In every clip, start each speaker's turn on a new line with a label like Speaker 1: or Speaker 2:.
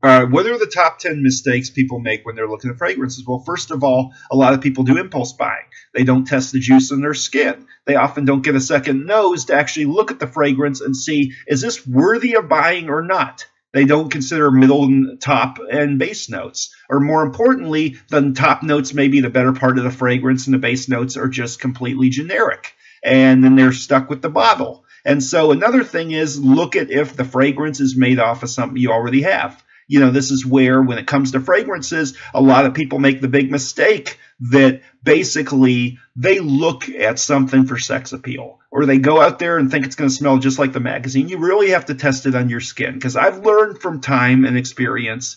Speaker 1: What are the top 10 mistakes people make when they're looking at fragrances? Well, first of all, a lot of people do impulse buying. They don't test the juice in their skin. They often don't get a second nose to actually look at the fragrance and see, is this worthy of buying or not? They don't consider middle and top and base notes. Or more importantly, the top notes may be the better part of the fragrance and the base notes are just completely generic. And then they're stuck with the bottle. And so another thing is look at if the fragrance is made off of something you already have. You know, this is where, when it comes to fragrances, a lot of people make the big mistake that basically they look at something for sex appeal, or they go out there and think it's going to smell just like the magazine. You really have to test it on your skin, because I've learned from time and experience,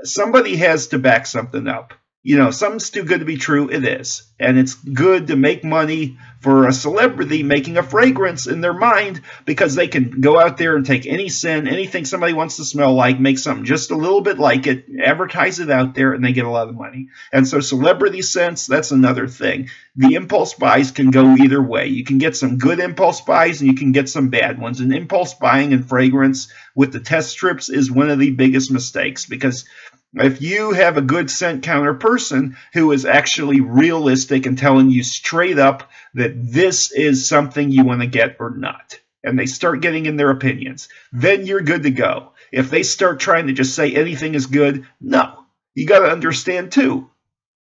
Speaker 1: somebody has to back something up. You know, something's too good to be true, it is. And it's good to make money for a celebrity making a fragrance in their mind, because they can go out there and take any scent, anything somebody wants to smell like, make something just a little bit like it, advertise it out there, and they get a lot of money. And so celebrity scents, that's another thing. The impulse buys can go either way. You can get some good impulse buys and you can get some bad ones. And impulse buying and fragrance with the test strips is one of the biggest mistakes, because if you have a good scent counter person who is actually realistic and telling you straight up that this is something you want to get or not, and they start getting in their opinions, then you're good to go. If they start trying to just say anything is good, no. You got to understand too,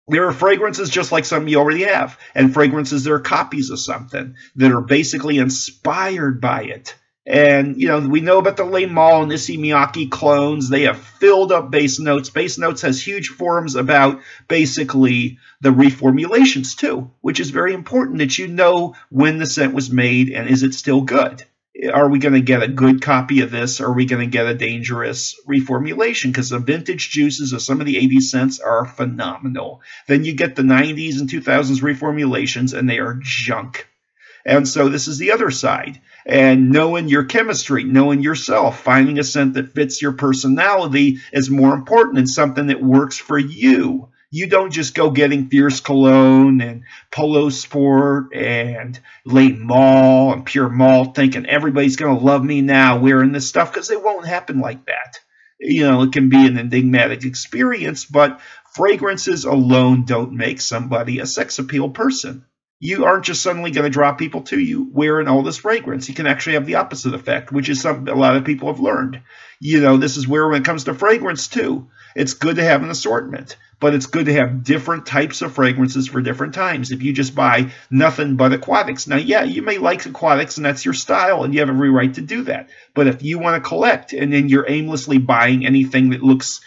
Speaker 1: there are fragrances just like something you already have, and fragrances that are copies of something that are basically inspired by it. And, you know, we know about the Le Male and Issey Miyake clones. They have filled up base notes. Base notes has huge forums about basically the reformulations too, which is very important that you know when the scent was made and is it still good. Are we going to get a good copy of this, or are we going to get a dangerous reformulation? Because the vintage juices of some of the 80s scents are phenomenal. Then you get the 90s and 2000s reformulations, and they are junk. And so this is the other side. And knowing your chemistry, knowing yourself, finding a scent that fits your personality is more important, and something that works for you. You don't just go getting Fierce Cologne and Polo Sport and Le Male and Pure Malt thinking everybody's going to love me now wearing this stuff, because it won't happen like that. You know, it can be an enigmatic experience, but fragrances alone don't make somebody a sex appeal person. You aren't just suddenly going to draw people to you wearing all this fragrance. You can actually have the opposite effect, which is something a lot of people have learned. You know, this is where, when it comes to fragrance too, it's good to have an assortment, but it's good to have different types of fragrances for different times. If you just buy nothing but aquatics, now, yeah, you may like aquatics and that's your style and you have every right to do that. But if you want to collect and then you're aimlessly buying anything that looks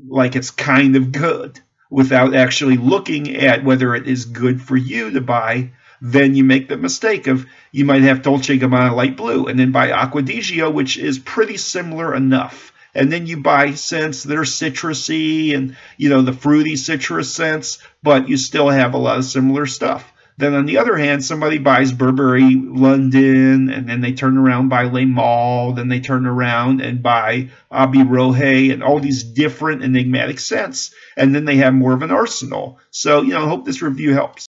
Speaker 1: like it's kind of good, without actually looking at whether it is good for you to buy, then you make the mistake of, you might have Dolce & Gabbana light blue and then buy Acqua di Gio, which is pretty similar enough. And then you buy scents that are citrusy and, you know, the fruity citrus scents, but you still have a lot of similar stuff. Then on the other hand, somebody buys Burberry London, and then they turn around and buy Le Male, then they turn around and buy Abbey Rohe, and all these different enigmatic scents. And then they have more of an arsenal. So, you know, I hope this review helps.